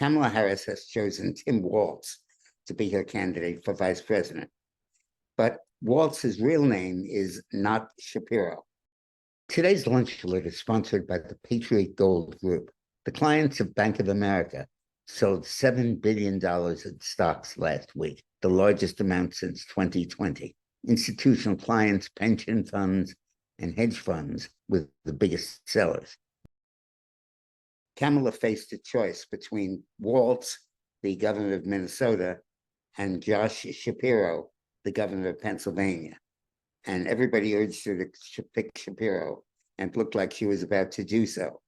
Kamala Harris has chosen Tim Walz to be her candidate for vice president. But Walz's real name is not Shapiro. Today's lunch alert is sponsored by the Patriot Gold Group. The clients of Bank of America sold $7 billion in stocks last week, the largest amount since 2020. Institutional clients, pension funds, and hedge funds were the biggest sellers. Kamala faced a choice between Walz, the governor of Minnesota, and Josh Shapiro, the governor of Pennsylvania. And everybody urged her to pick Shapiro, and it looked like she was about to do so.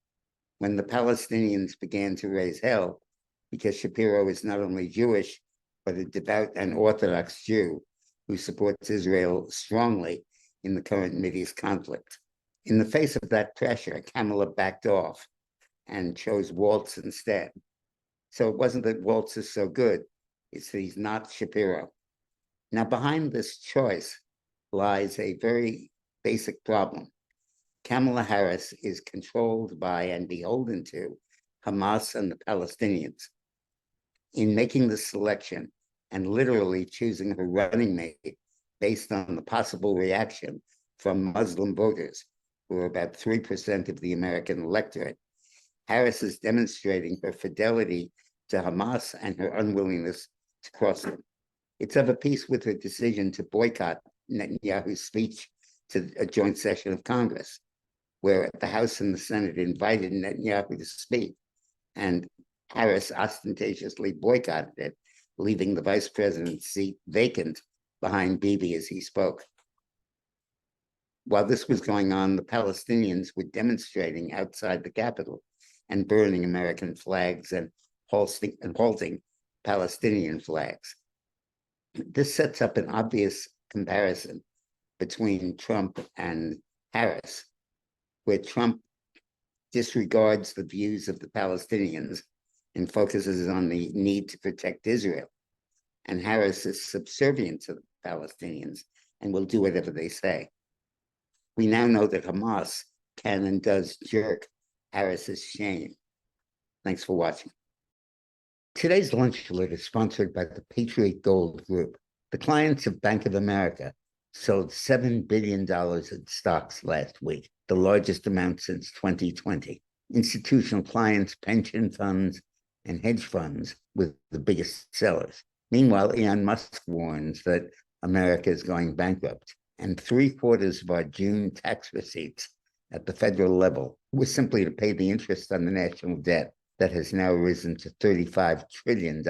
When the Palestinians began to raise hell, because Shapiro is not only Jewish, but a devout and Orthodox Jew who supports Israel strongly in the current Mideast conflict. In the face of that pressure, Kamala backed off and chose Walz instead. So it wasn't that Walz is so good, it's that he's not Shapiro. Now, behind this choice lies a very basic problem. Kamala Harris is controlled by and beholden to Hamas and the Palestinians. In making this selection and literally choosing her running mate based on the possible reaction from Muslim voters, who are about 3% of the American electorate, Harris is demonstrating her fidelity to Hamas and her unwillingness to cross them. It's of a piece with her decision to boycott Netanyahu's speech to a joint session of Congress, where the House and the Senate invited Netanyahu to speak, and Harris ostentatiously boycotted it, leaving the vice president's seat vacant behind Bibi as he spoke. While this was going on, the Palestinians were demonstrating outside the Capitol and burning American flags and halting Palestinian flags. This sets up an obvious comparison between Trump and Harris, where Trump disregards the views of the Palestinians and focuses on the need to protect Israel. And Harris is subservient to the Palestinians and will do whatever they say. We now know that Hamas can and does jerk Harris's shame. Thanks for watching. Today's lunch alert is sponsored by the Patriot Gold Group. The clients of Bank of America sold $7 billion in stocks last week, the largest amount since 2020. Institutional clients, pension funds, and hedge funds were the biggest sellers. Meanwhile, Elon Musk warns that America is going bankrupt, and 3/4 of our June tax receipts at the federal level were simply to pay the interest on the national debt that has now risen to $35 trillion.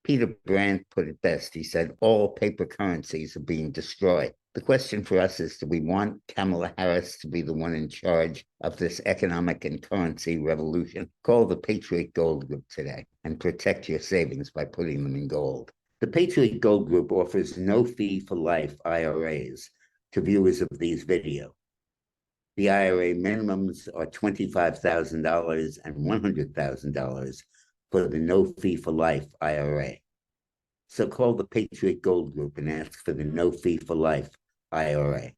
Peter Brandt put it best. He said, all paper currencies are being destroyed. The question for us is, do we want Kamala Harris to be the one in charge of this economic and currency revolution? Call the Patriot Gold Group today and protect your savings by putting them in gold. The Patriot Gold Group offers no fee for life IRAs to viewers of these videos. The IRA minimums are $25,000 and $100,000 for the no fee for life IRA. So call the Patriot Gold Group and ask for the no fee for life IRA.